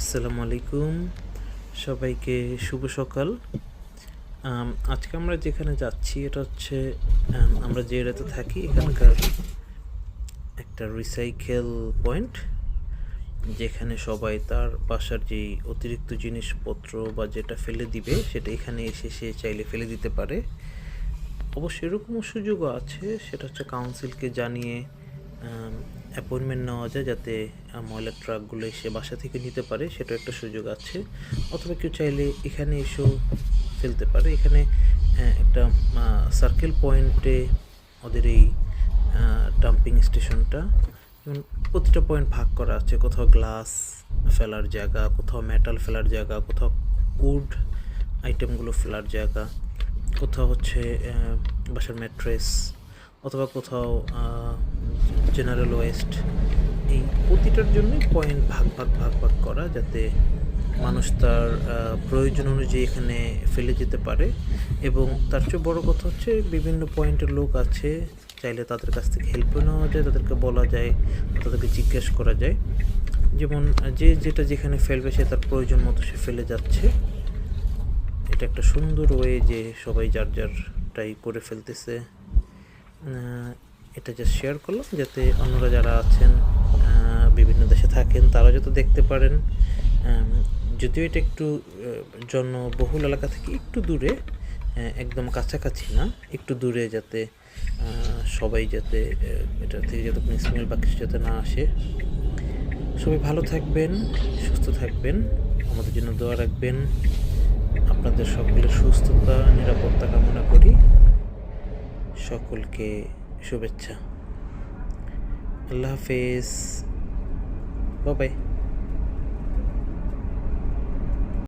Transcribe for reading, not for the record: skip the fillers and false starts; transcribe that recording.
আসসালামু আলাইকুম, সবাইকে শুভ সকাল। আজকে আমরা যেখানে যাচ্ছি এটা হচ্ছে আমরা যে এরিয়াতে থাকি এখানকার একটা রিসাইকেল পয়েন্ট, যেখানে সবাই তার বাসার যেই অতিরিক্ত জিনিসপত্র বা যেটা ফেলে দিবে সেটা এখানে এসে সে চাইলে ফেলে দিতে পারে। অবশ্য এরকমও সুযোগও আছে, সেটা হচ্ছে কাউন্সিলকে জানিয়ে অ্যাপয়েন্টমেন্ট নেওয়া যায় যাতে ময়লার ট্রাকগুলো এসে বাসা থেকে নিতে পারে, সেটাও একটা সুযোগ আছে। অথবা কেউ চাইলে এখানে এসেও ফেলতে পারে। এখানে একটা সার্কেল পয়েন্টে ওদের এই ডাম্পিং স্টেশনটা, যেমন প্রতিটা পয়েন্ট ভাগ করা আছে। কোথাও গ্লাস ফেলার জায়গা, কোথাও মেটাল ফেলার জায়গা, কোথাও উড আইটেমগুলো ফেলার জায়গা, কোথাও হচ্ছে বাসার ম্যাট্রেস, অথবা কোথাও জেনারেল ওয়েস্ট। এই প্রতিটার জন্যই পয়েন্ট ভাগ ভাগ করা, যাতে মানুষ তার প্রয়োজন অনুযায়ী এখানে ফেলে যেতে পারে। এবং তার চেয়ে বড় কথা হচ্ছে বিভিন্ন পয়েন্টের লোক আছে, চাইলে তাদের কাছ থেকে হেল্পও নেওয়া যায়, তাদেরকে বলা যায়, তাদেরকে জিজ্ঞেস করা যায়। যেমন যে যেটা যেখানে ফেলবে সে তার প্রয়োজন মতো সে ফেলে যাচ্ছে। এটা একটা সুন্দর ওয়ে যে সবাই যার যারটাই করে ফেলতেছে। এটা জাস্ট শেয়ার করলাম যাতে অন্যরা যারা আছেন বিভিন্ন দেশে থাকেন তারা যাতে দেখতে পারেন। যদিও এটা একটু জনবহুল এলাকা থেকে একটু দূরে, একদম কাছাকাছি না, একটু দূরে, যাতে সবাই যাতে এটা থেকে যাতে কোনো স্মেল বা কিছু যাতে না আসে। সবাই ভালো থাকবেন, সুস্থ থাকবেন, আমাদের জন্য দোয়া রাখবেন। আপনাদের সকলের সুস্থতা নিরাপত্তা কামনা করি। সকলকে শুভেচ্ছা। আল্লাহ হাফেজ, বাই বাই।